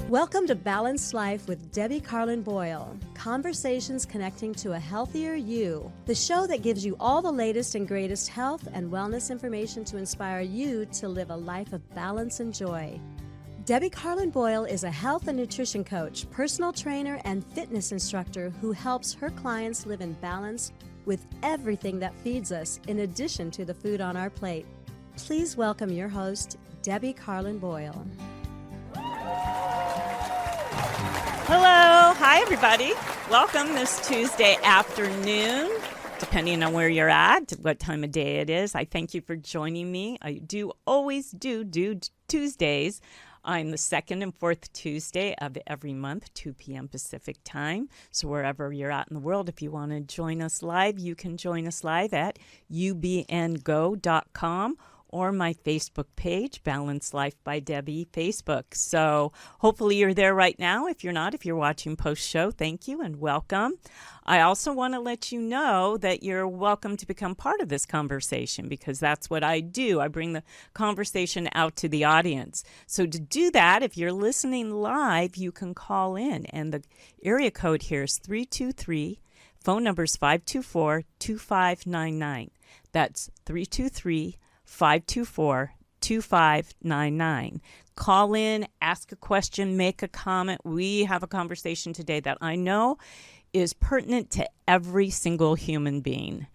Welcome to Balanced Life with Debbie Carlin Boyle. Conversations connecting to a healthier you. The show that gives you all the latest and greatest health and wellness information to inspire you to live a life of balance and joy. Debbie Carlin Boyle is a health and nutrition coach, personal trainer, and fitness instructor who helps her clients live in balance with everything that feeds us, in addition to the food on our plate. Please welcome your host, Debbie Carlin Boyle. Hello. Hi, everybody. Welcome this Tuesday afternoon, depending on where you're at, what time of day it is. I thank you for joining me. I always do Tuesdays. I'm the second and fourth Tuesday of every month, 2 p.m. Pacific time. So wherever you're at in the world, if you want to join us live, you can join us live at ubngo.com. or my Facebook page, Balanced Life by Debbie Facebook. So hopefully you're there right now. If you're not, if you're watching post-show, thank you and welcome. I also want to let you know that you're welcome to become part of this conversation, because that's what I do. I bring the conversation out to the audience. So to do that, if you're listening live, you can call in. And the area code here is 323. Phone number is 524-2599. That's 323-524-2599. Call in, ask a question, make a comment. We have a conversation today that I know is pertinent to every single human being.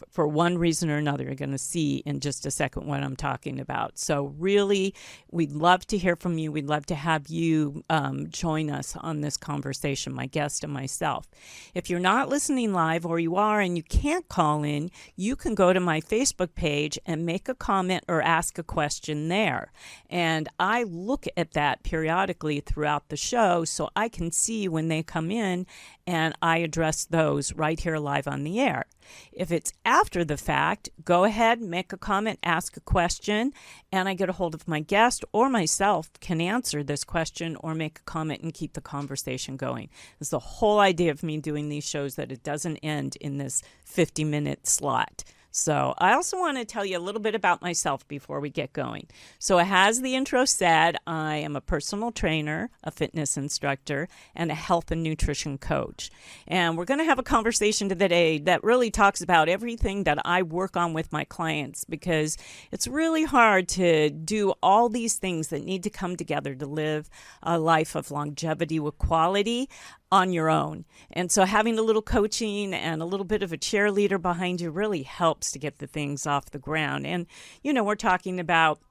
For one reason or another, you're going to see in just a second what I'm talking about. So really, we'd love to hear from you. We'd love to have you join us on this conversation, my guest and myself. If you're not listening live, or you are and you can't call in, you can go to my Facebook page and make a comment or ask a question there. And I look at that periodically throughout the show so I can see when they come in, and I address those right here live on the air. If it's after the fact, go ahead, make a comment, ask a question, and I get a hold of my guest or myself can answer this question or make a comment and keep the conversation going. It's the whole idea of me doing these shows, that it doesn't end in this 50-minute slot. So I also want to tell you a little bit about myself before we get going. So as the intro said, I am a personal trainer, a fitness instructor, and a health and nutrition coach. And we're going to have a conversation today that really talks about everything that I work on with my clients, because it's really hard to do all these things that need to come together to live a life of longevity with quality on your own. And so having a little coaching and a little bit of a cheerleader behind you really helps to get the things off the ground. And, you know, we're talking about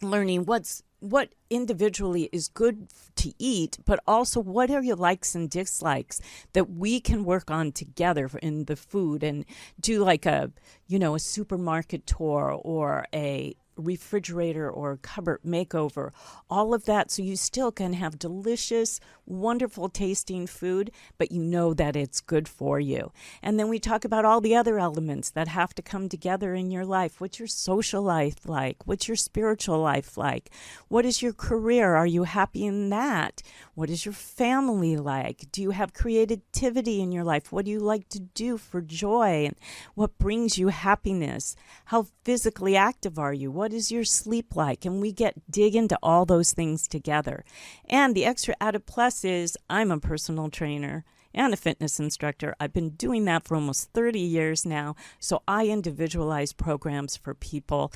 learning what individually is good to eat, but also what are your likes and dislikes that we can work on together in the food, and do like a supermarket tour or a refrigerator or cupboard makeover, all of that, so you still can have delicious, wonderful tasting food, but you know that it's good for you. And then we talk about all the other elements that have to come together in your life. What's your social life like? What's your spiritual life like? What is your career? Are you happy in that? What is your family like? Do you have creativity in your life? What do you like to do for joy? And what brings you happiness? How physically active are you? What is your sleep like? And we dig into all those things together. And the extra added plus is I'm a personal trainer and a fitness instructor. I've been doing that for almost 30 years now. So I individualize programs for people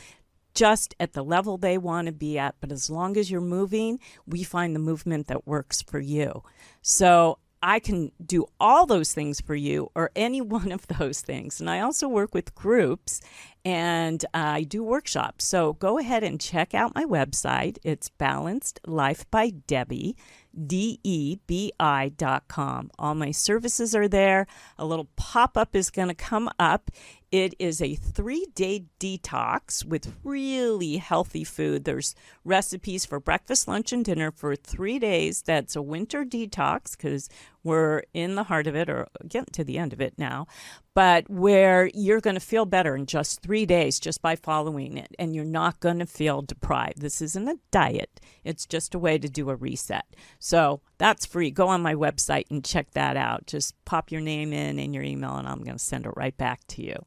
just at the level they want to be at. But as long as you're moving, we find the movement that works for you. So I can do all those things for you, or any one of those things. And I also work with groups, and I do workshops. So go ahead and check out my website. It's Balanced Life by Debbie, DEBI.com. All my services are there. A little pop-up is going to come up. It is a 3-day detox with really healthy food. There's recipes for breakfast, lunch, and dinner for 3 days. That's a winter detox because we're in the heart of it, or getting to the end of it now, but where you're going to feel better in just 3 days just by following it, and you're not going to feel deprived. This isn't a diet. It's just a way to do a reset. So that's free. Go on my website and check that out. Just pop your name in and your email, and I'm going to send it right back to you.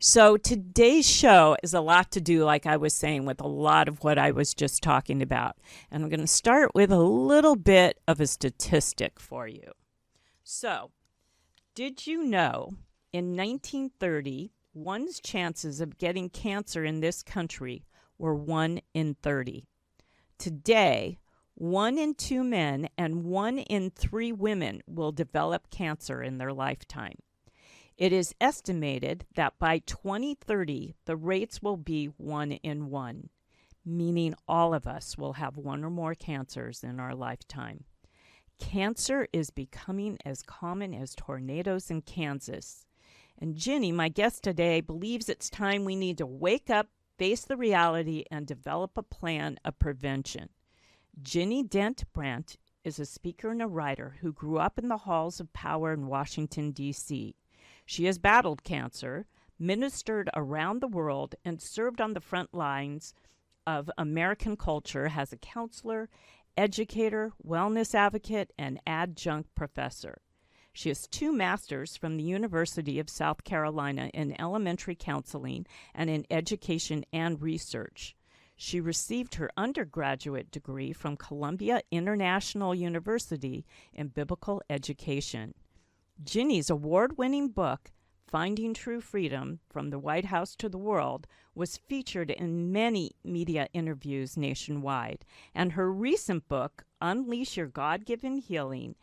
So today's show is a lot to do, like I was saying, with a lot of what I was just talking about. And I'm going to start with a little bit of a statistic for you. So, did you know in 1930, one's chances of getting cancer in this country were 1 in 30? Today, 1 in 2 men and 1 in 3 women will develop cancer in their lifetime. It is estimated that by 2030, the rates will be 1 in 1, meaning all of us will have 1 or more cancers in our lifetime. Cancer is becoming as common as tornadoes in Kansas. And Ginny, my guest today, believes it's time we need to wake up, face the reality, and develop a plan of prevention. Ginny Dent Brant is a speaker and a writer who grew up in the halls of power in Washington, D.C. She has battled cancer, ministered around the world, and served on the front lines of American culture as a counselor, educator, wellness advocate, and adjunct professor. She has 2 masters from the University of South Carolina in elementary counseling and in education and research. She received her undergraduate degree from Columbia International University in biblical education. Ginny's award-winning book, Finding True Freedom, From the White House to the World, was featured in many media interviews nationwide, and her recent book, Unleash Your God-Given Healing,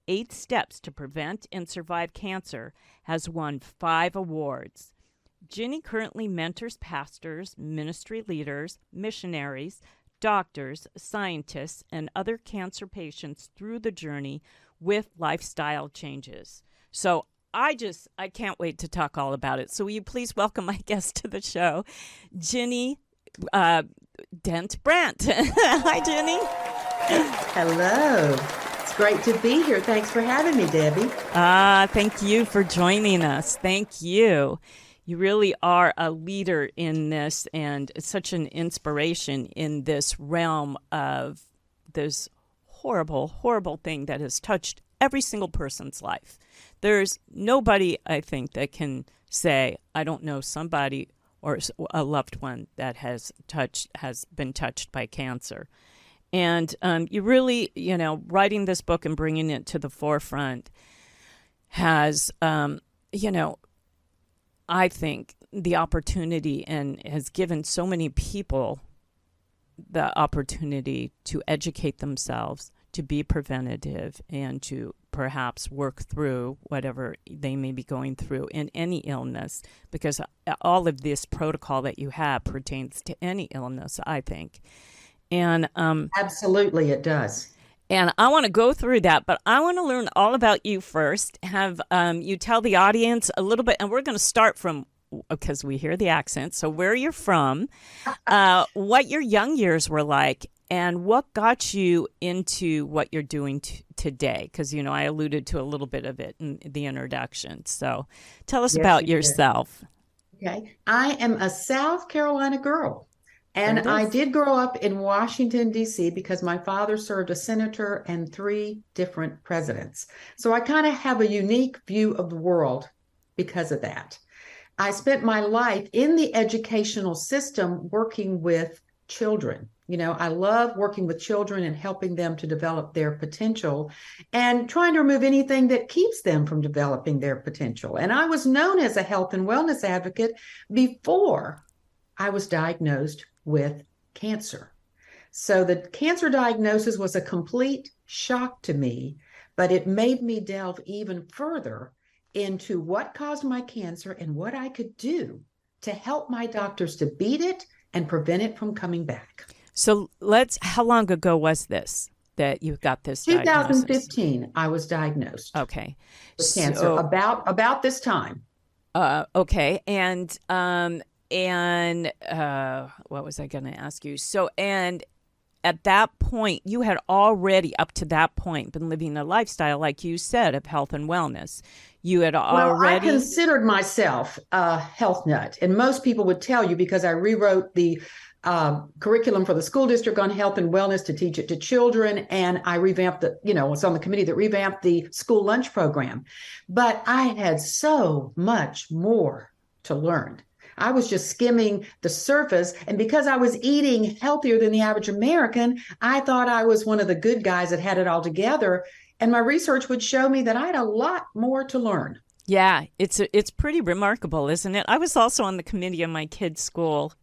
8 Steps to Prevent and Survive Cancer, has won 5 awards. Ginny currently mentors pastors, ministry leaders, missionaries, doctors, scientists, and other cancer patients through the journey with lifestyle changes. So I can't wait to talk all about it. So will you please welcome my guest to the show, Ginny Dent Brant. Hi, Ginny. Hello. It's great to be here. Thanks for having me, Debbie. Thank you for joining us. Thank you. You really are a leader in this and such an inspiration in this realm of this horrible, horrible thing that has touched every single person's life. There's nobody, I think, that can say, I don't know somebody or a loved one that has been touched by cancer. And you really, writing this book and bringing it to the forefront has, I think the opportunity and has given so many people the opportunity to educate themselves, to be preventative, and to perhaps work through whatever they may be going through in any illness, because all of this protocol that you have pertains to any illness, I think. And absolutely, it does. And I want to go through that, but I want to learn all about you first. Have you tell the audience a little bit, and we're going to start from, because we hear the accent, so where you're from, what your young years were like, and what got you into what you're doing today? Because, I alluded to a little bit of it in the introduction. So tell us about yourself. Okay. I am a South Carolina girl. And I did grow up in Washington, D.C., because my father served as senator and 3 different presidents. So I kind of have a unique view of the world because of that. I spent my life in the educational system working with children. I love working with children and helping them to develop their potential and trying to remove anything that keeps them from developing their potential. And I was known as a health and wellness advocate before I was diagnosed with cancer. So the cancer diagnosis was a complete shock to me, but it made me delve even further into what caused my cancer and what I could do to help my doctors to beat it and prevent it from coming back. So how long ago was this that you got this 2015, diagnosis? I was diagnosed. Okay. With cancer about this time. Okay. And what was I going to ask you? So, and at that point, you had already, up to that point, been living a lifestyle, like you said, of health and wellness. You had already... Well, I considered myself a health nut. And most people would tell you, because I rewrote the curriculum for the school district on health and wellness to teach it to children. And I revamped was on the committee that revamped the school lunch program. But I had so much more to learn. I was just skimming the surface. And because I was eating healthier than the average American, I thought I was one of the good guys that had it all together. And my research would show me that I had a lot more to learn. Yeah, it's pretty remarkable, isn't it? I was also on the committee of my kids' school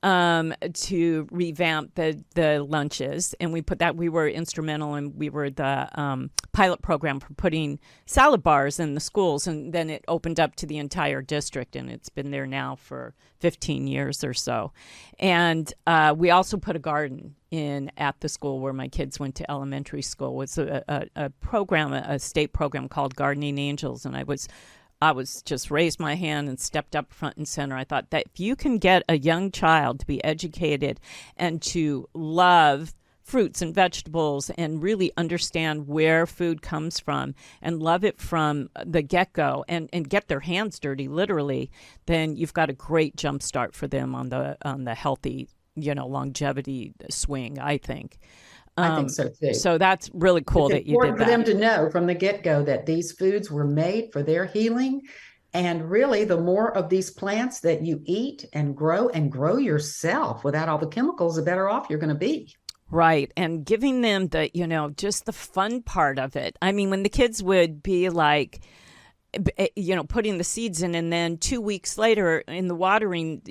to revamp the lunches, and we were instrumental, and we were the pilot program for putting salad bars in the schools, and then it opened up to the entire district, and it's been there now for 15 years or so. And we also put a garden in at the school where my kids went to elementary school. It was a program, a state program called Gardening Angels, and I was just raised my hand and stepped up front and center. I thought that if you can get a young child to be educated and to love fruits and vegetables and really understand where food comes from and love it from the get-go and get their hands dirty, literally, then you've got a great jump start for them on the healthy, longevity swing, I think. I think so too. So that's really cool that you did that. It's important for them to know from the get-go that these foods were made for their healing. And really, the more of these plants that you eat and grow yourself without all the chemicals, the better off you're going to be. Right. And giving them just the fun part of it. I mean, when the kids would be like, putting the seeds in, and then 2 weeks later in the watering,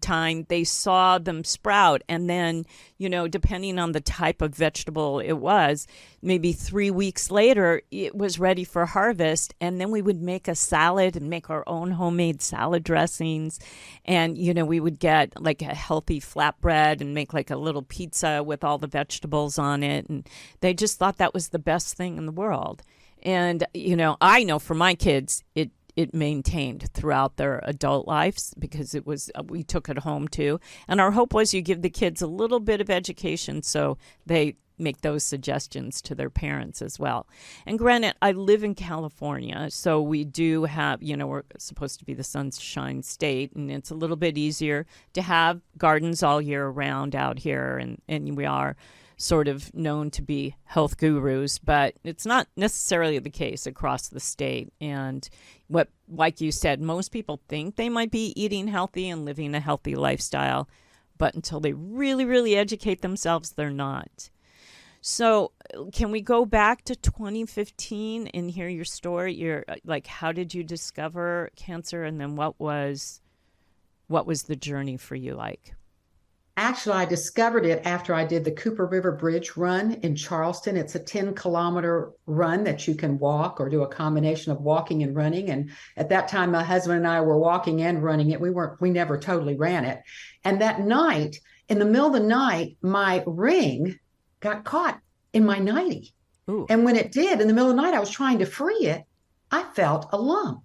time, they saw them sprout. And then, depending on the type of vegetable it was, maybe 3 weeks later, it was ready for harvest. And then we would make a salad and make our own homemade salad dressings. And, we would get like a healthy flatbread and make like a little pizza with all the vegetables on it. And they just thought that was the best thing in the world. And, I know for my kids, it maintained throughout their adult lives because we took it home too. And our hope was you give the kids a little bit of education so they make those suggestions to their parents as well. And granted, I live in California, so we do have, we're supposed to be the sunshine state, and it's a little bit easier to have gardens all year round out here, and we are sort of known to be health gurus, but it's not necessarily the case across the state. And like you said, most people think they might be eating healthy and living a healthy lifestyle, but until they really, really educate themselves, they're not. So can we go back to 2015 and hear your story? How did you discover cancer, and then what was the journey for you like? Actually, I discovered it after I did the Cooper River Bridge run in Charleston. It's a 10-kilometer run that you can walk or do a combination of walking and running. And at that time, my husband and I were walking and running it. We never totally ran it. And that night, in the middle of the night, my ring got caught in my nightie. Ooh. And when it did, in the middle of the night, I was trying to free it. I felt a lump.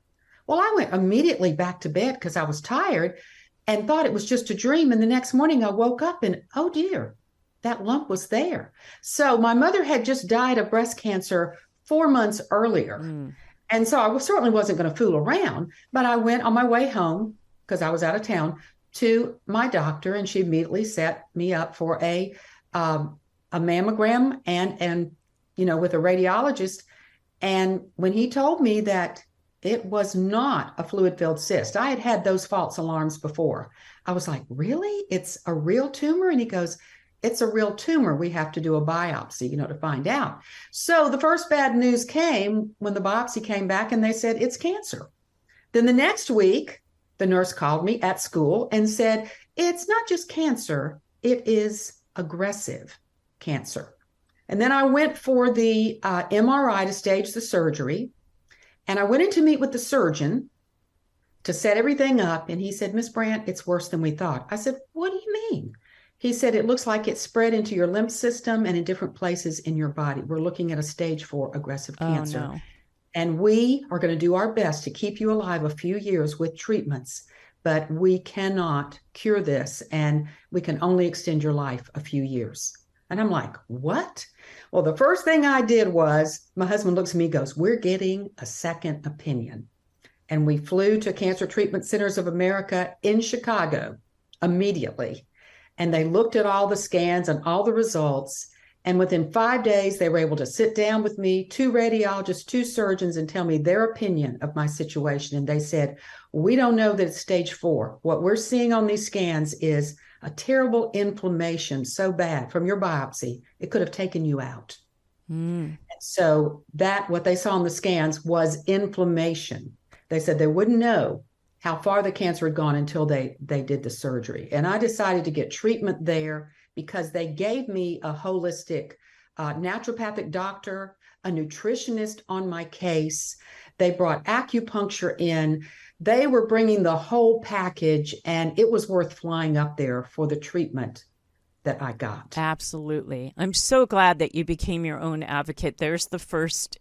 Well, I went immediately back to bed because I was tired and thought it was just a dream. And the next morning I woke up and, oh dear, that lump was there. So my mother had just died of breast cancer 4 months earlier. And so I certainly wasn't going to fool around, but I went on my way home, because I was out of town, to my doctor, and she immediately set me up for a mammogram and with a radiologist. And when he told me that it was not a fluid-filled cyst, I had had those false alarms before. I was like, really? It's a real tumor? And he goes, it's a real tumor. We have to do a biopsy, to find out. So the first bad news came when the biopsy came back and they said, it's cancer. Then the next week, the nurse called me at school and said, it's not just cancer, it is aggressive cancer. And then I went for the MRI to stage the surgery. And I went in to meet with the surgeon to set everything up. And he said, Miss Brant, it's worse than we thought. I said, what do you mean? He said, it looks like it's spread into your lymph system and in different places in your body. We're looking at a stage 4 aggressive cancer. No. And we are going to do our best to keep you alive a few years with treatments, but we cannot cure this. And we can only extend your life a few years. And I'm like, what? Well, the first thing I did was, my husband looks at me and goes, we're getting a second opinion. And we flew to Cancer Treatment Centers of America in Chicago immediately. And they looked at all the scans and all the results. And within 5 days, they were able to sit down with me, 2 radiologists, 2 surgeons, and tell me their opinion of my situation. And they said, we don't know that it's stage 4. What we're seeing on these scans is a terrible inflammation so bad from your biopsy, it could have taken you out. So that what they saw on the scans was inflammation. They said they wouldn't know how far the cancer had gone until they did the surgery. And I decided to get treatment there because they gave me a holistic naturopathic doctor, a nutritionist on my case. They brought acupuncture in. They were bringing the whole package, and it was worth flying up there for the treatment that I got. Absolutely. I'm so glad that you became your own advocate. There's the first,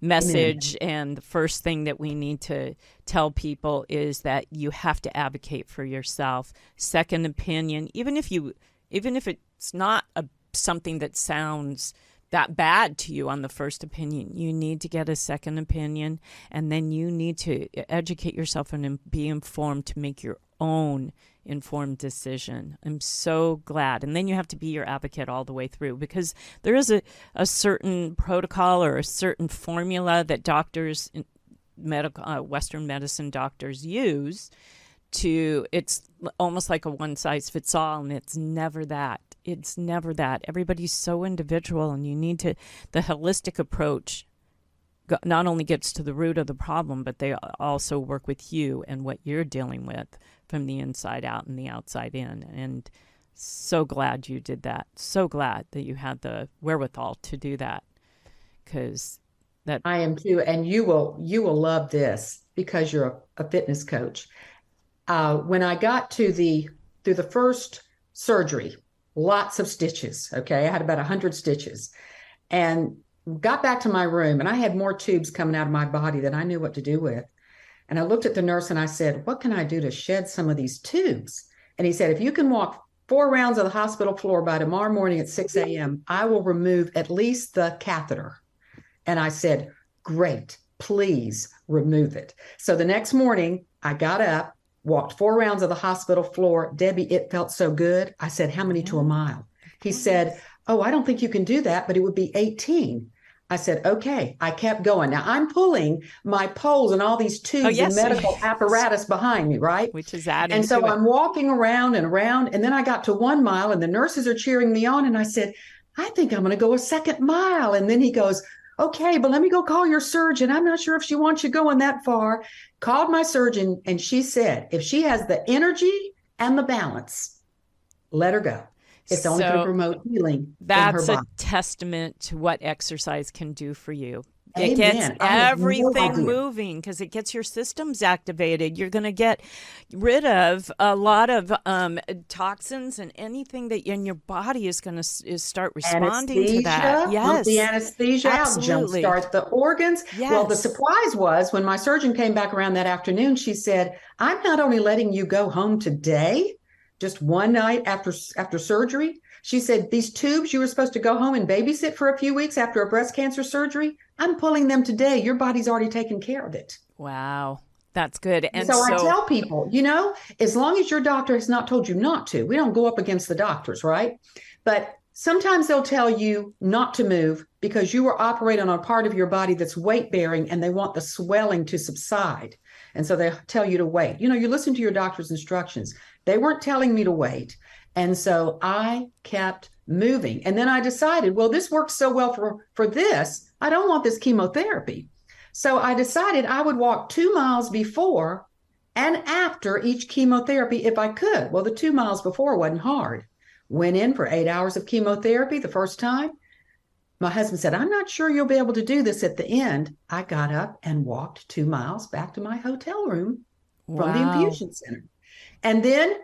message. Amen. And the first thing that we need to tell people is that you have to advocate for yourself. Second opinion, even if it's not something that sounds that bad to you on the first opinion, you need to get a second opinion, and then you need to educate yourself and be informed to make your own informed decision. I'm so glad. And then you have to be your advocate all the way through, because there is a certain protocol or a certain formula that doctors, Western medicine doctors use it's almost like a one size fits all, and it's never that. It's never that. Everybody's so individual, and you need the holistic approach not only gets to the root of the problem, but they also work with you and what you're dealing with from the inside out and the outside in. And so glad you did that. So glad that you had the wherewithal to do that, because that I am too. And you will love this because you're a fitness coach. When I got through the first surgery, lots of stitches. Okay. I had about 100 stitches, and got back to my room, and I had more tubes coming out of my body than I knew what to do with. And I looked at the nurse and I said, what can I do to shed some of these tubes? And he said, if you can walk 4 rounds of the hospital floor by tomorrow morning at 6 a.m., I will remove at least the catheter. And I said, great, please remove it. So the next morning I got up, walked 4 rounds of the hospital floor. Debbie, it felt so good. I said, how many to a mile? He said, oh, I don't think you can do that, but it would be 18. I said, okay. I kept going. Now I'm pulling my poles and all these tubes and medical apparatus behind me, right? Which is adding and so to I'm walking around and around, and then I got to 1 mile, and the nurses are cheering me on. And I said, I think I'm going to go a second mile. And then he goes, okay, but let me go call your surgeon. I'm not sure if she wants you going that far. Called my surgeon, and she said, if she has the energy and the balance, let her go. It's only going to promote healing. That's a testament to what exercise can do for you. Amen. It gets everything moving because it gets your systems activated. You're going to get rid of a lot of toxins, and anything that in your body is going to start responding to that. Yes, the anesthesia absolutely. Out, jumpstart the organs. Yes. Well, the surprise was when my surgeon came back around that afternoon, she said, I'm not only letting you go home today, just one night after surgery. She said, these tubes you were supposed to go home and babysit for a few weeks after a breast cancer surgery, I'm pulling them today. Your body's already taken care of it. Wow. That's good. And so I tell people, as long as your doctor has not told you not to, we don't go up against the doctors, right? But sometimes they'll tell you not to move because you are operating on a part of your body that's weight bearing, and they want the swelling to subside. And so they tell you to wait. You listen to your doctor's instructions. They weren't telling me to wait. And so I kept moving. And then I decided, well, this works so well for this. I don't want this chemotherapy. So I decided I would walk 2 miles before and after each chemotherapy if I could. Well, the 2 miles before wasn't hard. Went in for 8 hours of chemotherapy the first time. My husband said, I'm not sure you'll be able to do this at the end. I got up and walked 2 miles back to my hotel room from the infusion center. And then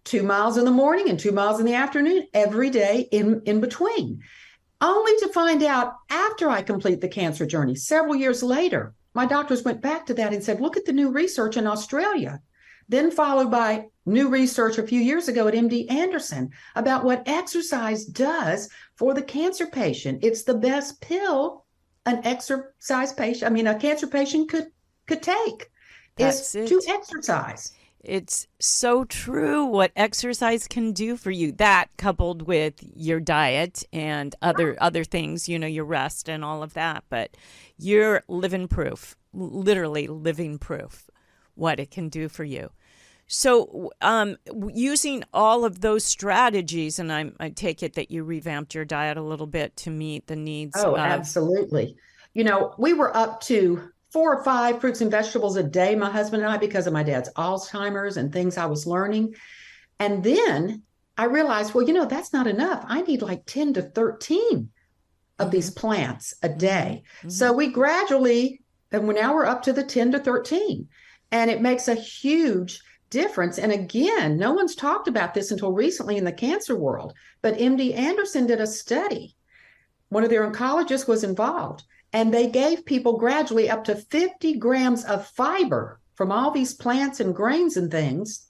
2 miles in the morning and 2 miles in the afternoon, every day in between, only to find out after I complete the cancer journey, several years later, my doctors went back to that and said, look at the new research in Australia, then followed by new research a few years ago at MD Anderson about what exercise does for the cancer patient. It's the best pill a cancer patient could take is to exercise. it's so true what exercise can do for you. That coupled with your diet and other things, your rest and all of that. But you're living proof, literally living proof what it can do for you. So using all of those strategies, and I take it that you revamped your diet a little bit to meet the needs. Oh, absolutely. We were up to 4 or 5 fruits and vegetables a day, my husband and I, because of my dad's Alzheimer's and things I was learning. And then I realized, well, that's not enough. I need like 10 to 13 of these plants a day. So we gradually, and now we're up to the 10 to 13. And it makes a huge difference. And again, no one's talked about this until recently in the cancer world, but MD Anderson did a study. One of their oncologists was involved, and they gave people gradually up to 50 grams of fiber from all these plants and grains and things,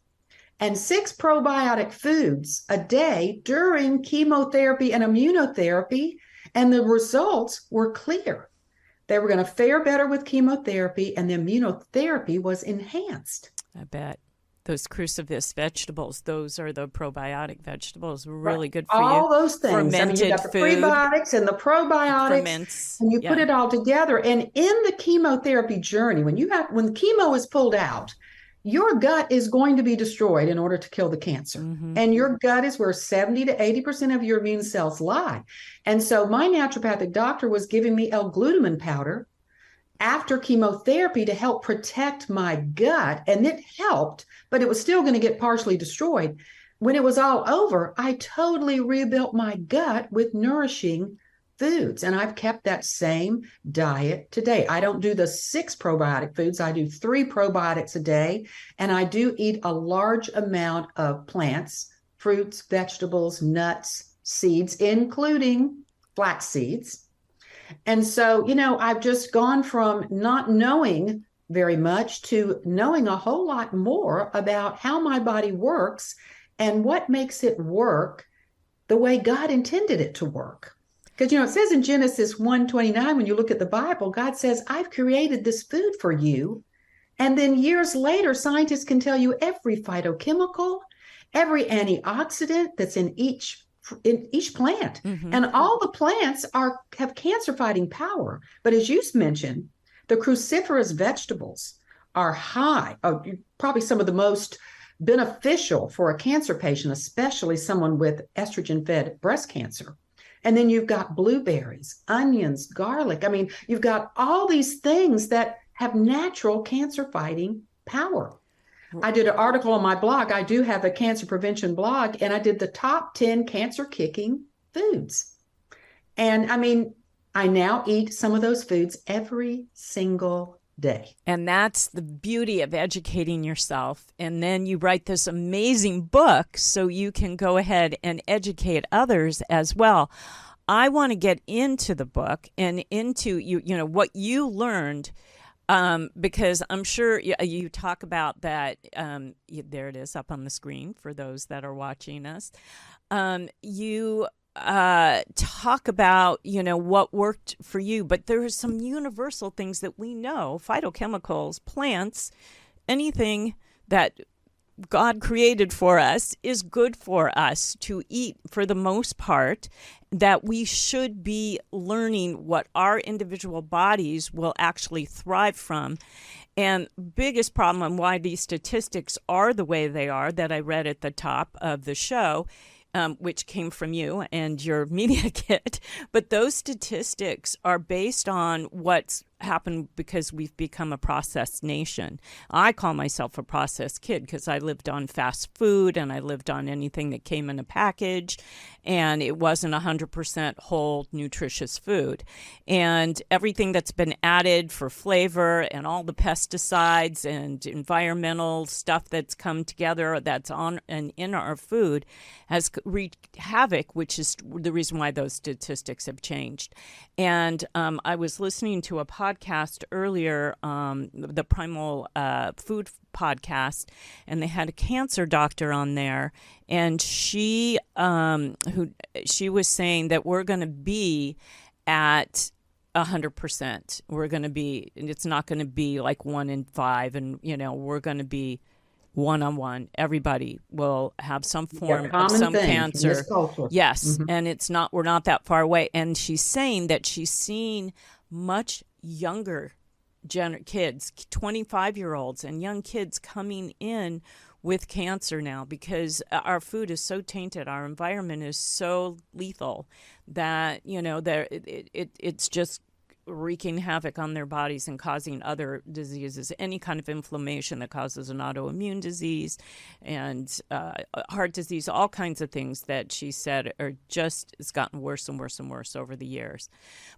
and 6 probiotic foods a day during chemotherapy and immunotherapy. And the results were clear. They were going to fare better with chemotherapy, and the immunotherapy was enhanced. I bet. Those cruciferous vegetables, those are the probiotic vegetables, really good for you. All those things. Fermented you got the prebiotics and the probiotics, ferments, and you put it all together. And in the chemotherapy journey, when chemo is pulled out, your gut is going to be destroyed in order to kill the cancer. And your gut is where 70 to 80% of your immune cells lie. And so my naturopathic doctor was giving me L-glutamine powder after chemotherapy to help protect my gut. And it helped, but it was still going to get partially destroyed. When it was all over, I totally rebuilt my gut with nourishing foods. And I've kept that same diet today. I don't do the 6 probiotic foods. I do 3 probiotics a day. And I do eat a large amount of plants, fruits, vegetables, nuts, seeds, including flax seeds. And so, I've just gone from not knowing very much to knowing a whole lot more about how my body works and what makes it work the way God intended it to work. Because, it says in Genesis 1:29, when you look at the Bible, God says, I've created this food for you. And then years later, scientists can tell you every phytochemical, every antioxidant that's in each plant. And all the plants have cancer fighting power. But as you mentioned, the cruciferous vegetables are high, probably some of the most beneficial for a cancer patient, especially someone with estrogen-fed breast cancer. And then you've got blueberries, onions, garlic. You've got all these things that have natural cancer fighting power. I did an article on my blog. I do have a cancer prevention blog, and I did the top 10 cancer kicking foods. And I now eat some of those foods every single day. And that's the beauty of educating yourself. And then you write this amazing book so you can go ahead and educate others as well. I want to get into the book and into what you learned. Because I'm sure you talk about that. There it is up on the screen for those that are watching us. You talk about, what worked for you, but there are some universal things that we know, phytochemicals, plants, anything that God created for us is good for us to eat for the most part, that we should be learning what our individual bodies will actually thrive from. And biggest problem and why these statistics are the way they are that I read at the top of the show, which came from you and your media kit, but those statistics are based on what's happened because we've become a processed nation. I call myself a processed kid because I lived on fast food and I lived on anything that came in a package, and it wasn't 100% whole, nutritious food. And everything that's been added for flavor and all the pesticides and environmental stuff that's come together that's on and in our food has wreaked havoc, which is the reason why those statistics have changed. And I was listening to a podcast earlier, the Primal Food podcast, and they had a cancer doctor on there, and she was saying that we're going to be at 100%. We're going to be, it's not going to be like 1 in 5, and we're going to be one-on-one. Everybody will have some form of common some thing in cancer. this culture. Yes, and we're not that far away. And she's saying that she's seen much younger kids, 25-year-olds and young kids coming in with cancer now because our food is so tainted, our environment is so lethal that, it's just wreaking havoc on their bodies and causing other diseases, any kind of inflammation that causes an autoimmune disease and heart disease, all kinds of things that she said it's gotten worse and worse and worse over the years.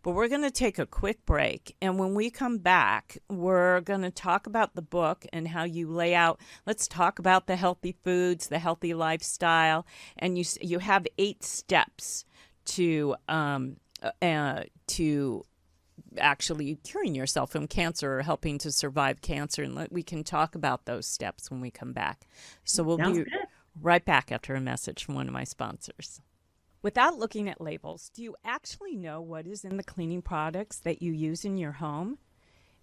But we're going to take a quick break. And when we come back, we're going to talk about the book and how you lay out. Let's talk about the healthy foods, the healthy lifestyle. And you have 8 steps to actually curing yourself from cancer or helping to survive cancer. And we can talk about those steps when we come back. So we'll be right back after a message from one of my sponsors. Without looking at labels, do you actually know what is in the cleaning products that you use in your home?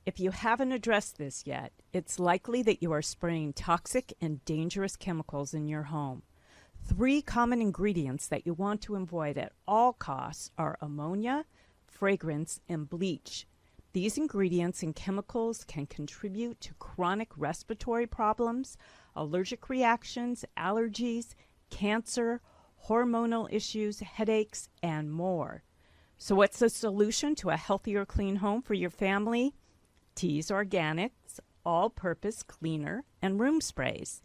If you haven't addressed this yet, it's likely that you are spraying toxic and dangerous chemicals in your home. 3 common ingredients that you want to avoid at all costs are ammonia, fragrance, and bleach. These ingredients and chemicals can contribute to chronic respiratory problems, allergic reactions, allergies, cancer, hormonal issues, headaches, and more. So what's the solution to a healthier, clean home for your family? Teas Organics all-purpose cleaner and room sprays.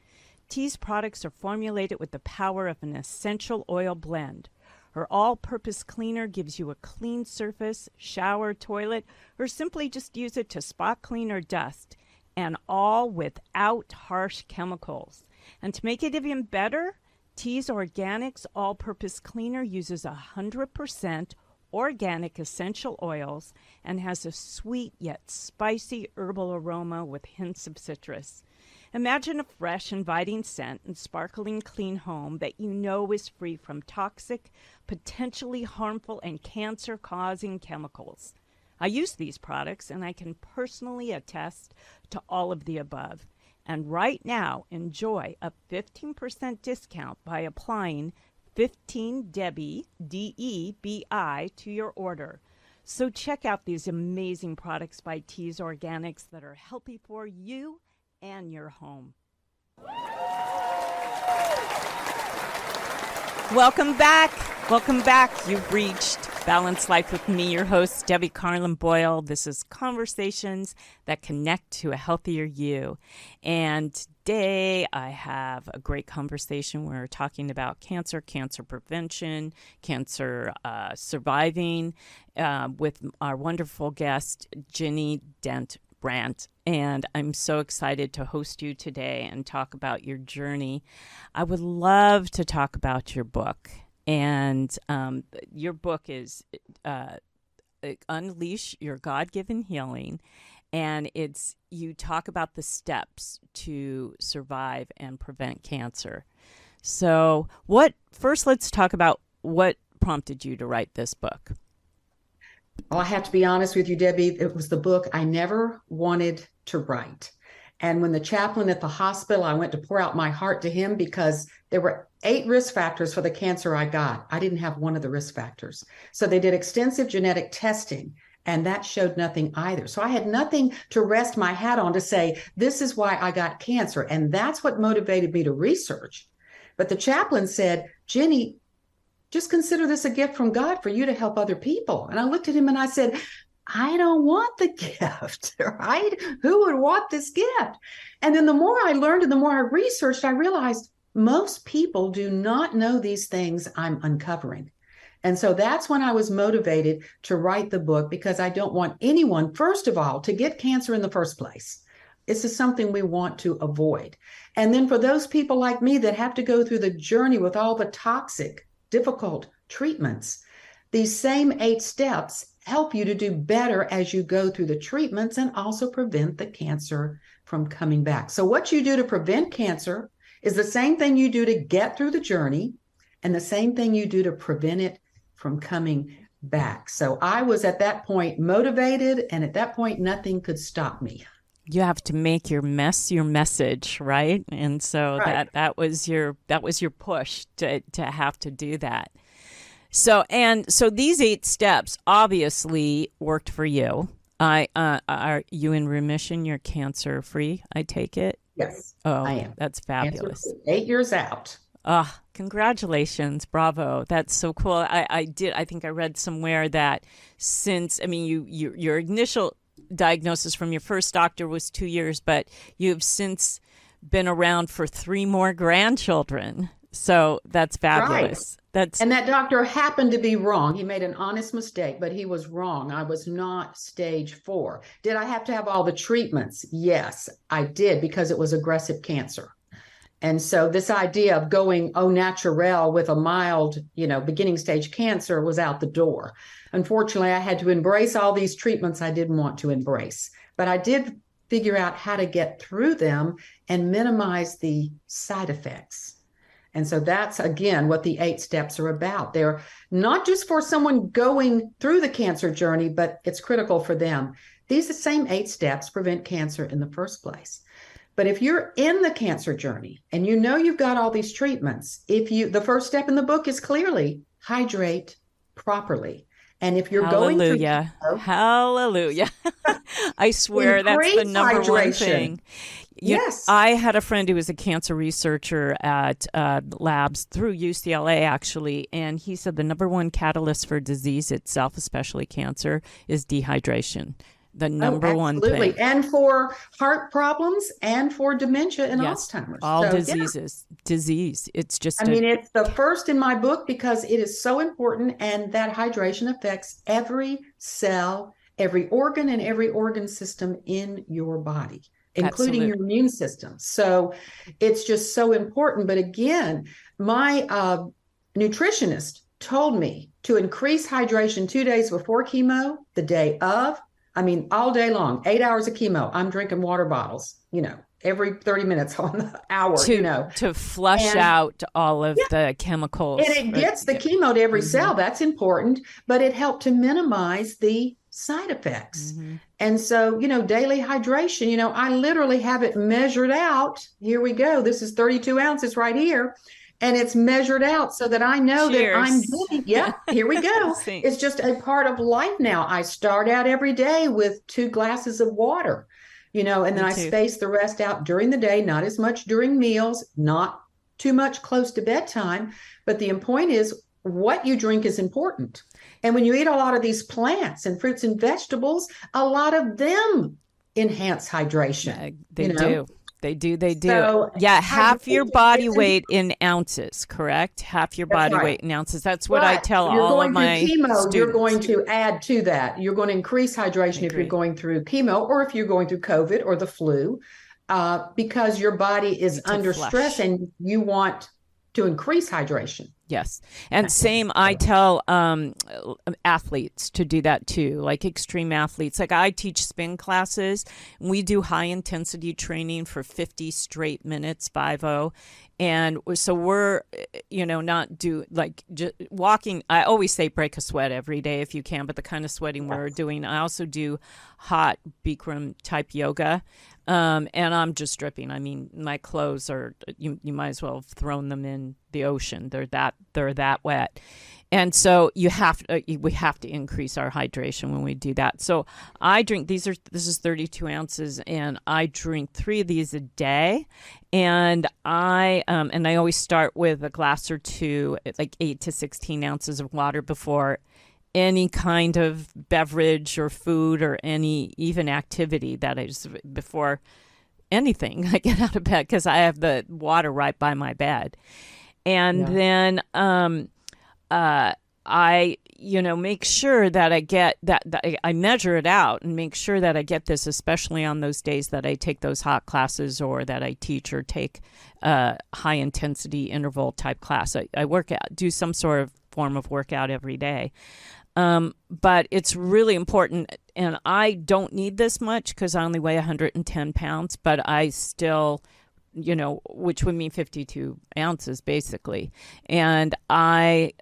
Tea's products are formulated with the power of an essential oil blend. Her all-purpose cleaner gives you a clean surface, shower, toilet, or simply just use it to spot clean or dust, and all without harsh chemicals. And to make it even better, Tea's Organics all-purpose cleaner uses 100% organic essential oils and has a sweet yet spicy herbal aroma with hints of citrus. Imagine a fresh, inviting scent and sparkling clean home that you know is free from toxic, potentially harmful, and cancer-causing chemicals. I use these products, and I can personally attest to all of the above. And right now, enjoy a 15% discount by applying 15DEBBI, DEBI, to your order. So check out these amazing products by Tea's Organics that are healthy for you and your home. Welcome back. Welcome back. You've reached Balanced Life with me, your host, Debbie Carlin Boyle. This is conversations that connect to a healthier you. And today I have a great conversation. We're talking about cancer, cancer prevention, cancer surviving with our wonderful guest, Ginny Dent Brant, and I'm so excited to host you today and talk about your journey. I would love to talk about your book, and your book is Unleash Your God-Given Healing, and you talk about the steps to survive and prevent cancer. So first let's talk about what prompted you to write this book. Well, I have to be honest with you, Debbie, it was the book I never wanted to write. And when the chaplain at the hospital, I went to pour out my heart to him because there were 8 risk factors for the cancer I got. I didn't have one of the risk factors. So they did extensive genetic testing, and that showed nothing either. So I had nothing to rest my hat on to say, this is why I got cancer. And that's what motivated me to research. But the chaplain said, Ginny, just consider this a gift from God for you to help other people. And I looked at him and I said, I don't want the gift, right? Who would want this gift? And then the more I learned and the more I researched, I realized most people do not know these things I'm uncovering. And so that's when I was motivated to write the book, because I don't want anyone, first of all, to get cancer in the first place. This is something we want to avoid. And then for those people like me that have to go through the journey with all the toxic, difficult treatments, these same 8 steps help you to do better as you go through the treatments and also prevent the cancer from coming back. So what you do to prevent cancer is the same thing you do to get through the journey and the same thing you do to prevent it from coming back. So I was at that point motivated, and at that point, nothing could stop me. You have to make your mess your message, right? And so Right. that was your push to have to do that. So these 8 steps obviously worked for you. Are you in remission? You're cancer free, I take it. Yes, Oh, I am. that's Cancer fabulous. free, 8 years out. Ah, congratulations. Bravo. That's so cool. I think I read somewhere that since, I mean, your initial diagnosis from your first doctor was 2 years, but you've since been around for 3 more grandchildren. So that's fabulous. Right. And that doctor happened to be wrong. He made an honest mistake, but he was wrong. I was not stage 4. Did I have to have all the treatments? Yes, I did, because it was aggressive cancer. And so this idea of going au naturel with a mild, beginning stage cancer was out the door. Unfortunately, I had to embrace all these treatments I didn't want to embrace. But I did figure out how to get through them and minimize the side effects. And so that's, again, what the 8 steps are about. They're not just for someone going through the cancer journey, but it's critical for them. These same 8 steps prevent cancer in the first place. But if you're in the cancer journey and you've got all these treatments, the first step in the book is clearly hydrate properly. And if you're going through chemo, hallelujah. I swear that's the number one thing. Yes. I had a friend who was a cancer researcher at labs through UCLA, actually, and he said the number one catalyst for disease itself, especially cancer, is dehydration. The number one thing. And for heart problems and for dementia and Alzheimer's. All diseases. Yeah. Disease. It's just it's the first in my book because it is so important, and that hydration affects every cell, every organ, and every organ system in your body, including your immune system. So it's just so important. But again, my nutritionist told me to increase hydration 2 days before chemo, the day of. All day long, 8 hours of chemo, I'm drinking water bottles, every 30 minutes on the hour, to flush out all of the chemicals. And it gets the chemo to every cell. That's important, but it helped to minimize the side effects. Mm-hmm. And so, daily hydration, I literally have it measured out. Here we go. This is 32 ounces right here. And it's measured out so that I know that I'm doing. Yeah, here we go. It's just a part of life now. I start out every day with 2 glasses of water, and then I space the rest out during the day, not as much during meals, not too much close to bedtime. But the point is, what you drink is important. And when you eat a lot of these plants and fruits and vegetables, a lot of them enhance hydration. They do. They do. So, half your body weight in ounces, correct? Half your body weight in ounces. That's what I tell all of my students. You're going to add to that. You're going to increase hydration if you're going through chemo or if you're going through COVID or the flu, because your body is under stress and you want to increase hydration. Yes. And same, I tell athletes to do that too, like extreme athletes. Like I teach spin classes. We do high intensity training for 50 straight minutes, 50. And so we're, not just walking. I always say break a sweat every day if you can, but the kind of sweating we're doing. I also do hot Bikram type yoga. And I'm just dripping. My clothes are, you might as well have thrown them in the ocean. They're that wet. And so we have to increase our hydration when we do that. So I drink, this is 32 ounces, and I drink 3 of these a day. And I always start with a glass or 2, like 8 to 16 ounces of water before any kind of beverage or food or any even activity that is before anything I get out of bed, because I have the water right by my bed. And then I make sure that I get that I measure it out and make sure that I get this, especially on those days that I take those hot classes or that I teach or take a high intensity interval type class. I work out, do some sort of form of workout every day. But it's really important, and I don't need this much because I only weigh 110 pounds, but I still which would mean 52 ounces basically. And I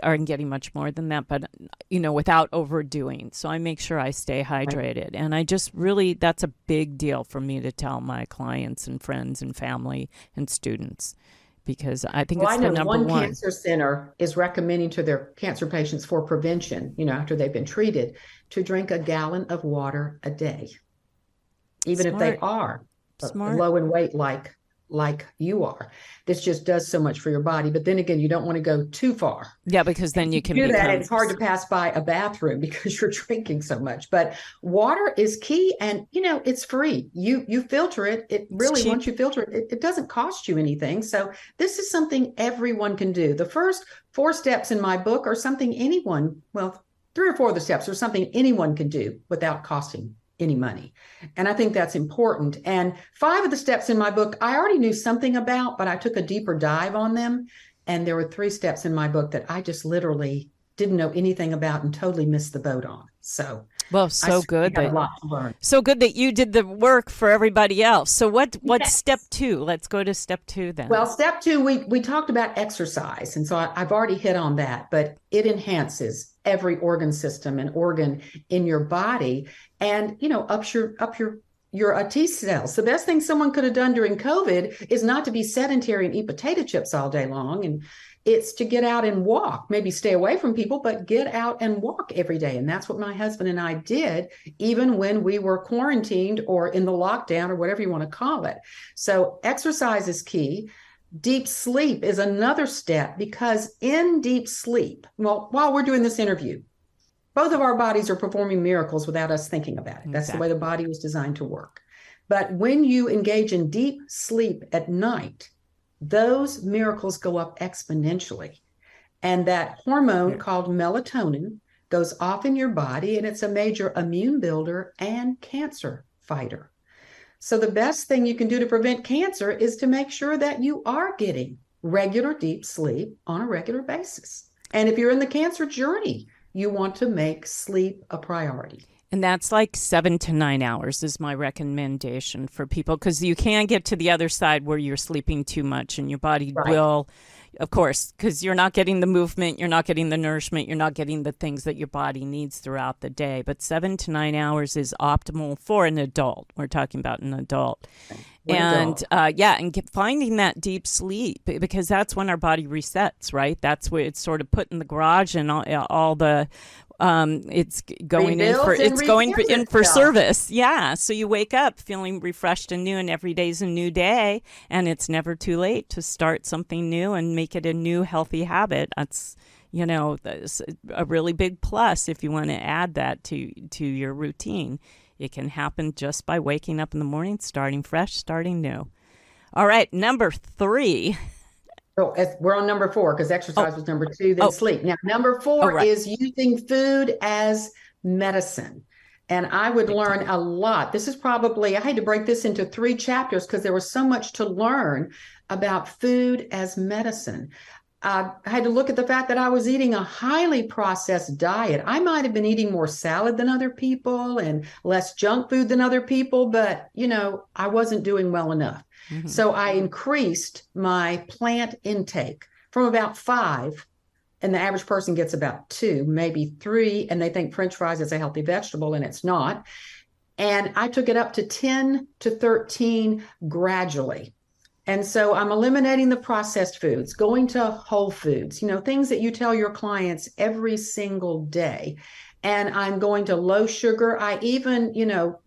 aren't getting much more than that, but, without overdoing. So I make sure I stay hydrated. And I just really, that's a big deal for me to tell my clients and friends and family and students, because I think it's the number one. One cancer center is recommending to their cancer patients for prevention, after they've been treated, to drink a gallon of water a day, even if they are low in weight like you are. This just does so much for your body. But then again, you don't want to go too far. Yeah, because then you can do that. It's hard to pass by a bathroom because you're drinking so much. But water is key, and it's free. You filter it. It really, once you filter it, it doesn't cost you anything. So this is something everyone can do. The first 4 steps in my book are something anyone, 3 or 4 of the steps are something anyone can do without costing any money. And I think that's important. And 5 of the steps in my book, I already knew something about, but I took a deeper dive on them. And there were 3 steps in my book that I just literally didn't know anything about and totally missed the boat on. So, so good that a lot to learn. So good that you did the work for everybody else. So what's step 2? Let's go to step 2 then. Well, step 2, we talked about exercise. And so I've already hit on that, but it enhances every organ system and organ in your body, and ups your T cells. The best thing someone could have done during COVID is not to be sedentary and eat potato chips all day long, and it's to get out and walk. Maybe stay away from people, but get out and walk every day. And that's what my husband and I did, even when we were quarantined or in the lockdown or whatever you want to call it. So exercise is key. Deep sleep is another step, because in deep sleep, while we're doing this interview, both of our bodies are performing miracles without us thinking about it. That's the way the body was designed to work. But when you engage in deep sleep at night, those miracles go up exponentially. And that hormone called melatonin goes off in your body, and it's a major immune builder and cancer fighter. So the best thing you can do to prevent cancer is to make sure that you are getting regular deep sleep on a regular basis. And if you're in the cancer journey, you want to make sleep a priority. And that's like 7 to 9 hours is my recommendation for people, because you can get to the other side where you're sleeping too much and your body will, of course, because you're not getting the movement, you're not getting the nourishment, you're not getting the things that your body needs throughout the day. But 7 to 9 hours is optimal for an adult. We're talking about an adult. And finding that deep sleep, because that's when our body resets, right? That's where it's sort of put in the garage, and all the it's going in for service. Yeah. So you wake up feeling refreshed and new, and every day's a new day, and it's never too late to start something new and make it a new healthy habit. That's a really big plus if you want to add that to your routine. It can happen just by waking up in the morning, starting fresh, starting new. All right, number 3. Oh, we're on number 4, because exercise was number 2, then sleep. Now, number 4 is using food as medicine. And I would learn a lot. This is probably, I had to break this into 3 chapters because there was so much to learn about food as medicine. I had to look at the fact that I was eating a highly processed diet. I might have been eating more salad than other people and less junk food than other people, but, I wasn't doing well enough. Mm-hmm. So I increased my plant intake from about 5, and the average person gets about 2, maybe 3, and they think French fries is a healthy vegetable, and it's not. And I took it up to 10 to 13 gradually. And so I'm eliminating the processed foods, going to whole foods, things that you tell your clients every single day. And I'm going to low sugar. I even,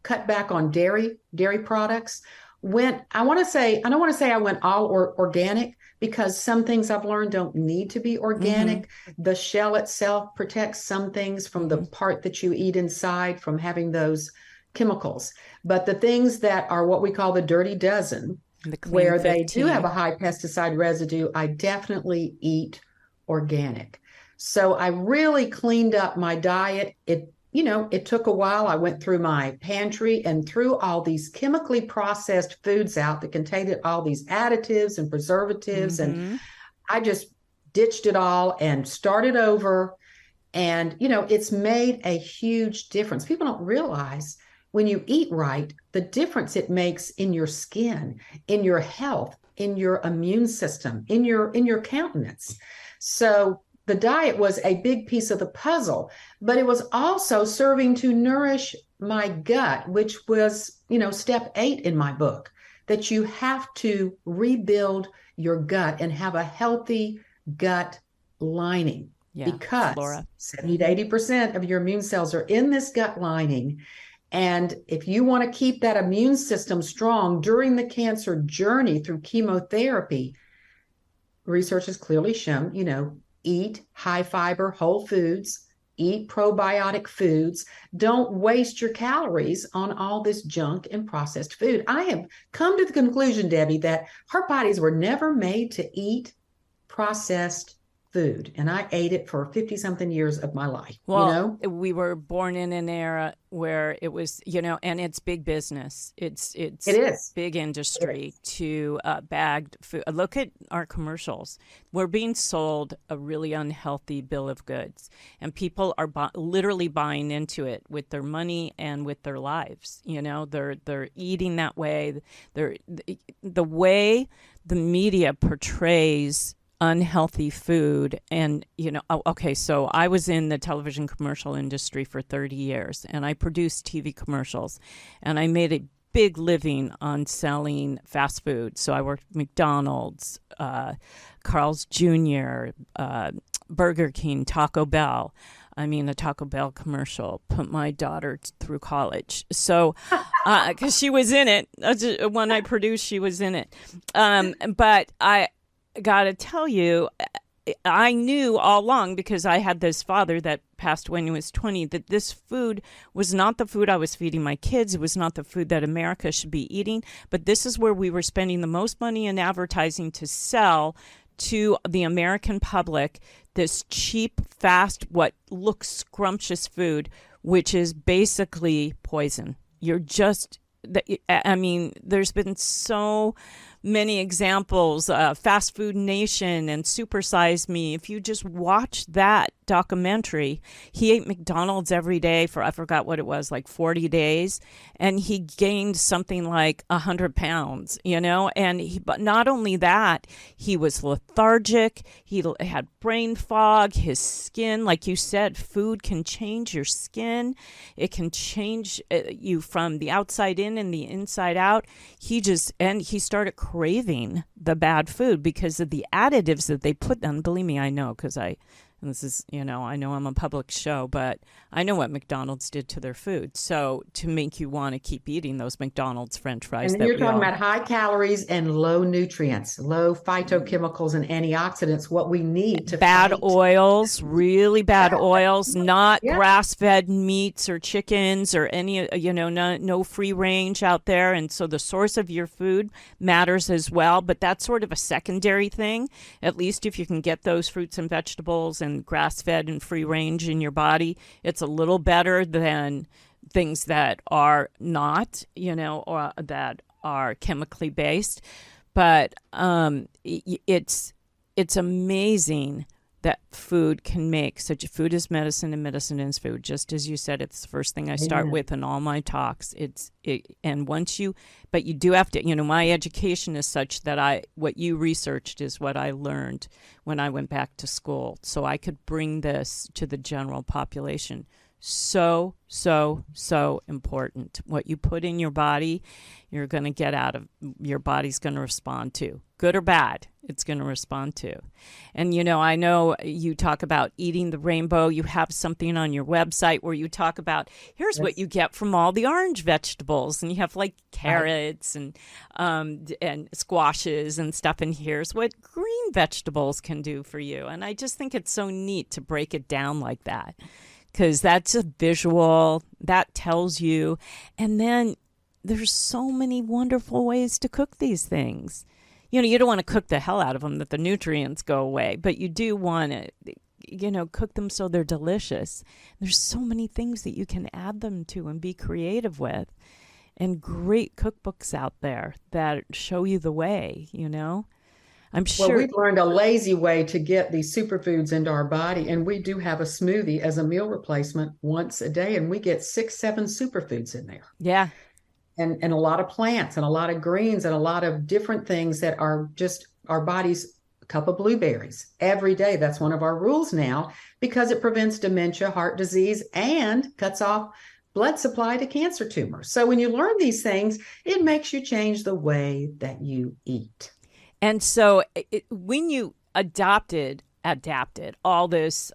cut back on dairy products. I don't want to say I went all organic, because some things I've learned don't need to be organic. Mm-hmm. The shell itself protects some things from the part that you eat inside from having those chemicals. But the things that are what we call the dirty dozen, where 15. They do have a high pesticide residue, I definitely eat organic. So I really cleaned up my diet. It took a while. I went through my pantry and threw all these chemically processed foods out that contained all these additives and preservatives. Mm-hmm. And I just ditched it all and started over. And, it's made a huge difference. People don't realize when you eat right, the difference it makes in your skin, in your health, in your immune system, in your countenance. So the diet was a big piece of the puzzle, but it was also serving to nourish my gut, which was, step 8 in my book, that you have to rebuild your gut and have a healthy gut lining, because flora. 70 to 80% of your immune cells are in this gut lining. And if you want to keep that immune system strong during the cancer journey through chemotherapy, research has clearly shown, eat high fiber whole foods, eat probiotic foods. Don't waste your calories on all this junk and processed food. I have come to the conclusion, Debbie, that our bodies were never made to eat processed food, and I ate it for 50-something years of my life. Well, we were born in an era where it was, and it's big business. It is big industry to bagged food. Look at our commercials. We're being sold a really unhealthy bill of goods, and people are literally buying into it with their money and with their lives. They're eating that way. The way the media portrays unhealthy food. And, so I was in the television commercial industry for 30 years, and I produced TV commercials, and I made a big living on selling fast food. So I worked at McDonald's, Carl's Jr., Burger King, Taco Bell. A Taco Bell commercial put my daughter through college. So, because she was in it, when I produced, she was in it. But I got to tell you, I knew all along, because I had this father that passed when he was 20, that this food was not the food I was feeding my kids. It was not the food that America should be eating. But this is where we were spending the most money in advertising to sell to the American public this cheap, fast, what looks scrumptious food, which is basically poison. There's been so many examples, Fast Food Nation and Super Size Me. If you just watch that documentary, he ate McDonald's every day for, I forgot what it was, like 40 days. And he gained something like 100 pounds, but not only that, he was lethargic. He had brain fog, his skin, like you said, food can change your skin. It can change you from the outside in and the inside out. He started craving the bad food because of the additives that they put on. Believe me, I know, because I know I'm a public show, but I know what McDonald's did to their food. So to make you want to keep eating those McDonald's French fries. And you're talking about high calories and low nutrients, low phytochemicals and antioxidants, what we need to bad fight. Oils, really bad oils, not grass-fed meats or chickens or any, no free range out there. And so the source of your food matters as well, but that's sort of a secondary thing. At least if you can get those fruits and vegetables and grass-fed and free range in your body, it's a little better than things that are not, or that are chemically based. But it's Mm-hmm. amazing that food can make such. Food is medicine and medicine is food. Just as you said, it's the first thing I start with in all my talks. And once but you do have to, my education is such that what you researched is what I learned when I went back to school. So I could bring this to the general population. So, so, so important. What you put in your body, you're going to get out of, your body's going to respond to. Good or bad, it's going to respond to. And, I know you talk about eating the rainbow. You have something on your website where you talk about, here's what you get from all the orange vegetables. And you have like carrots and squashes and stuff. And here's what green vegetables can do for you. And I just think it's so neat to break it down like that, because that's a visual that tells you. And then there's so many wonderful ways to cook these things. You don't want to cook the hell out of them that the nutrients go away, but you do want to, cook them so they're delicious. There's so many things that you can add them to and be creative with, and great cookbooks out there that show you the way, I'm sure. Well, we've learned a lazy way to get these superfoods into our body, and we do have a smoothie as a meal replacement once a day, and we get 6, 7 superfoods in there. Yeah. And a lot of plants and a lot of greens and a lot of different things that are just our body's cup of blueberries every day. That's one of our rules now because it prevents dementia, heart disease, and cuts off blood supply to cancer tumors. So when you learn these things, it makes you change the way that you eat. And so when you adapted all this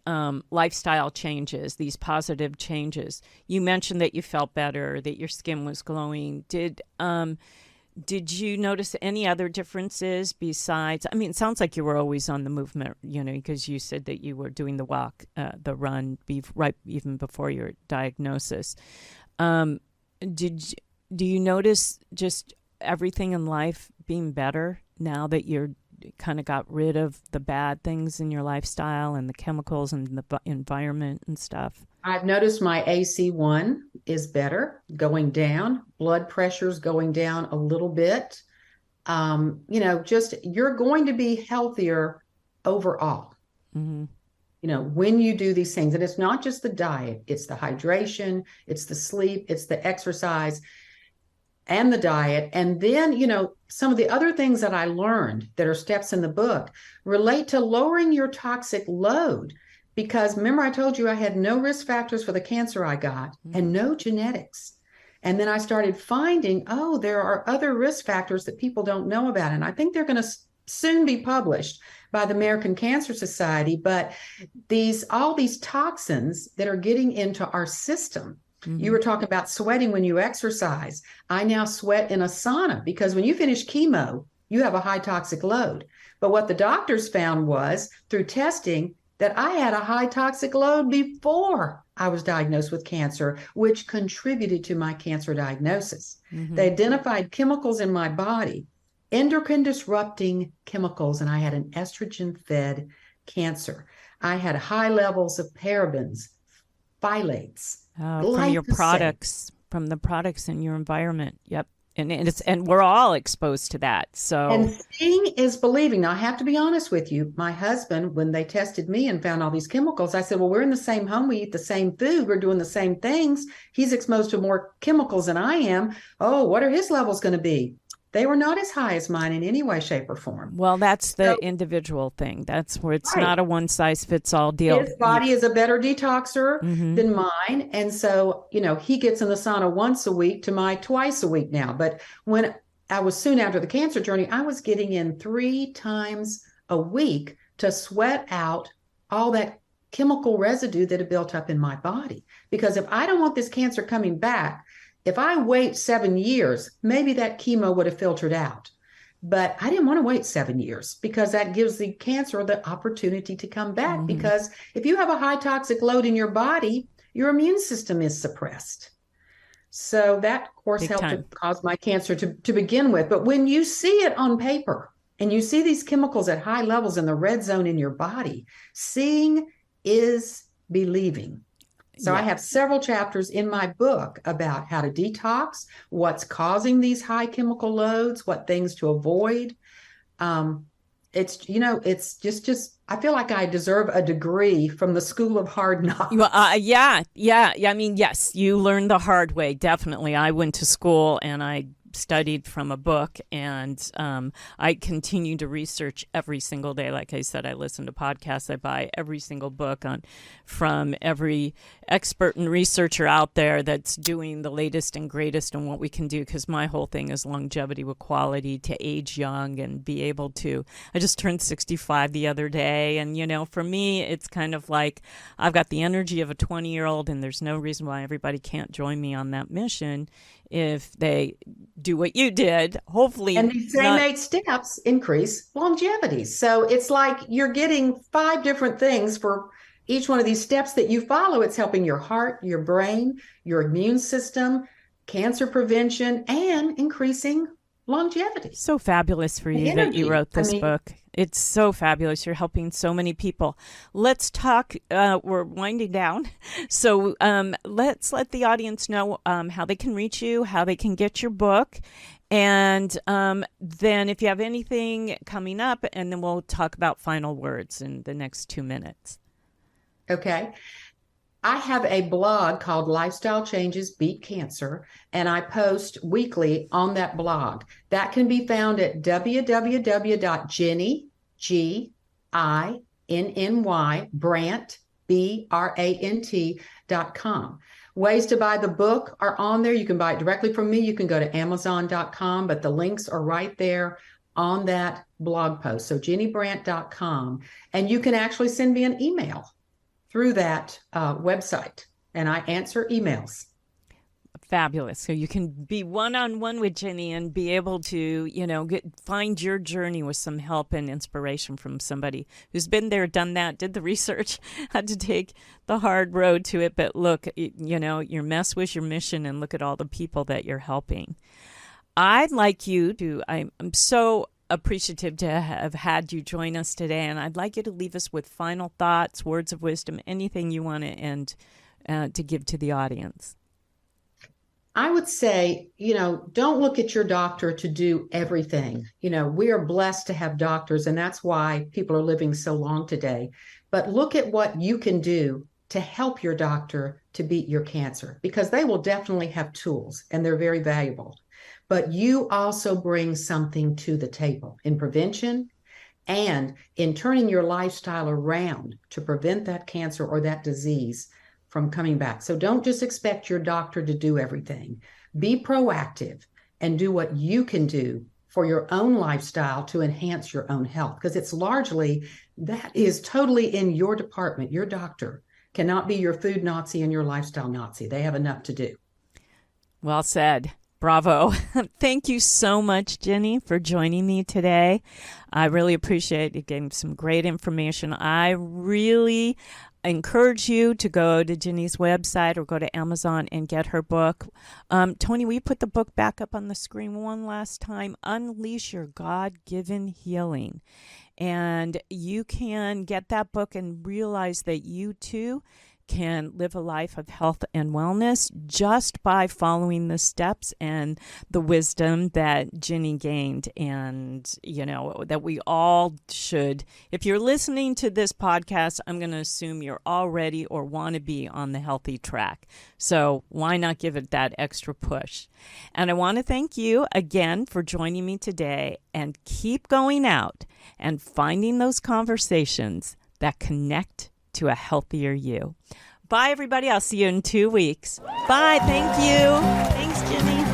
lifestyle changes, these positive changes, you mentioned that you felt better, that your skin was glowing. Did you notice any other differences besides, I mean, it sounds like you were always on the movement, because you said that you were doing the walk, the run, right even before your diagnosis. Do you notice just everything in life being better now that you're kind of got rid of the bad things in your lifestyle and the chemicals and the environment and stuff? I've noticed my AC1 is better, going down. Blood pressure's going down a little bit. Just you're going to be healthier overall. Mm-hmm. When you do these things, and it's not just the diet, it's the hydration, it's the sleep, it's the exercise and the diet. And then, some of the other things that I learned that are steps in the book relate to lowering your toxic load. Because remember, I told you I had no risk factors for the cancer I got and no genetics. And then I started finding, there are other risk factors that people don't know about. And I think they're going to soon be published by the American Cancer Society. But all these toxins that are getting into our system. Mm-hmm. You were talking about sweating when you exercise. I now sweat in a sauna because when you finish chemo, you have a high toxic load. But what the doctors found was through testing that I had a high toxic load before I was diagnosed with cancer, which contributed to my cancer diagnosis. Mm-hmm. They identified chemicals in my body, endocrine disrupting chemicals, and I had an estrogen-fed cancer. I had high levels of parabens, phthalates, from your products, from the products in your environment. Yep. And we're all exposed to that. So, and seeing is believing. Now, I have to be honest with you. My husband, when they tested me and found all these chemicals, I said, well, we're in the same home. We eat the same food. We're doing the same things. He's exposed to more chemicals than I am. Oh, what are his levels going to be? They were not as high as mine in any way, shape, or form. Well, that's the individual thing. That's where it's not a one-size-fits-all deal. His body is a better detoxer than mine. And so, he gets in the sauna once a week to my twice a week now. But when I was soon after the cancer journey, I was getting in 3 times a week to sweat out all that chemical residue that had built up in my body. Because if I don't want this cancer coming back, if I wait 7 years, maybe that chemo would have filtered out. But I didn't want to wait 7 years because that gives the cancer the opportunity to come back. Mm-hmm. Because if you have a high toxic load in your body, your immune system is suppressed. So that, of course, helped to cause my cancer to begin with. But when you see it on paper and you see these chemicals at high levels in the red zone in your body, seeing is believing. So I have several chapters in my book about how to detox, what's causing these high chemical loads, what things to avoid. It's just, I feel like I deserve a degree from the School of Hard Knocks. Yeah. I mean, yes, you learned the hard way. Definitely. I went to school and I studied from a book, and I continue to research every single day. Like I said, I listen to podcasts. I buy every single book from every expert and researcher out there that's doing the latest and greatest on what we can do, because my whole thing is longevity with quality, to age young and be able to. I just turned 65 the other day, and for me it's kind of like I've got the energy of a 20-year-old, and there's no reason why everybody can't join me on that mission if they do what you did. Hopefully. And these same 8 steps increase longevity. So it's like you're getting 5 different things for each one of these steps that you follow. It's helping your heart, your brain, your immune system, cancer prevention, and increasing longevity. So fabulous for you that you wrote this book. It's so fabulous. You're helping so many people. Let's talk. We're winding down. So let's let the audience know how they can reach you, how they can get your book, And then if you have anything coming up, and then we'll talk about final words in the next 2 minutes. Okay. I have a blog called Lifestyle Changes Beat Cancer, and I post weekly on that blog. That can be found at www.Ginny, Ginny, Brant, BRANT.com. Ways to buy the book are on there. You can buy it directly from me. You can go to Amazon.com, but the links are right there on that blog post. So GinnyBrant.com. And you can actually send me an email through that website, and I answer emails. Fabulous. So you can be one-on-one with Ginny and be able to, find your journey with some help and inspiration from somebody who's been there, done that, did the research, had to take the hard road to it. But look, your mess was your mission, and look at all the people that you're helping. I'd like you to, I'm so appreciative to have had you join us today, and I'd like you to leave us with final thoughts, words of wisdom, anything you want to end to give to the audience. I would say, don't look at your doctor to do everything. We are blessed to have doctors, and that's why people are living so long today. But look at what you can do to help your doctor to beat your cancer, because they will definitely have tools, and they're very valuable. But you also bring something to the table in prevention and in turning your lifestyle around to prevent that cancer or that disease from coming back. So don't just expect your doctor to do everything. Be proactive and do what you can do for your own lifestyle to enhance your own health, because that is totally in your department. Your doctor cannot be your food Nazi and your lifestyle Nazi. They have enough to do. Well said. Bravo. Thank you so much, Ginny, for joining me today. I really appreciate you giving some great information. I really encourage you to go to Ginny's website or go to Amazon and get her book. Tony, will you put the book back up on the screen one last time? Unleash Your God-Given Healing. And you can get that book and realize that you too can live a life of health and wellness just by following the steps and the wisdom that Ginny gained, and that we all should. If you're listening to this podcast, I'm going to assume you're already or want to be on the healthy track. So why not give it that extra push? And I want to thank you again for joining me today, and keep going out and finding those conversations that connect to a healthier you. Bye, everybody. I'll see you in 2 weeks. Bye. Thank you. Thanks, Ginny.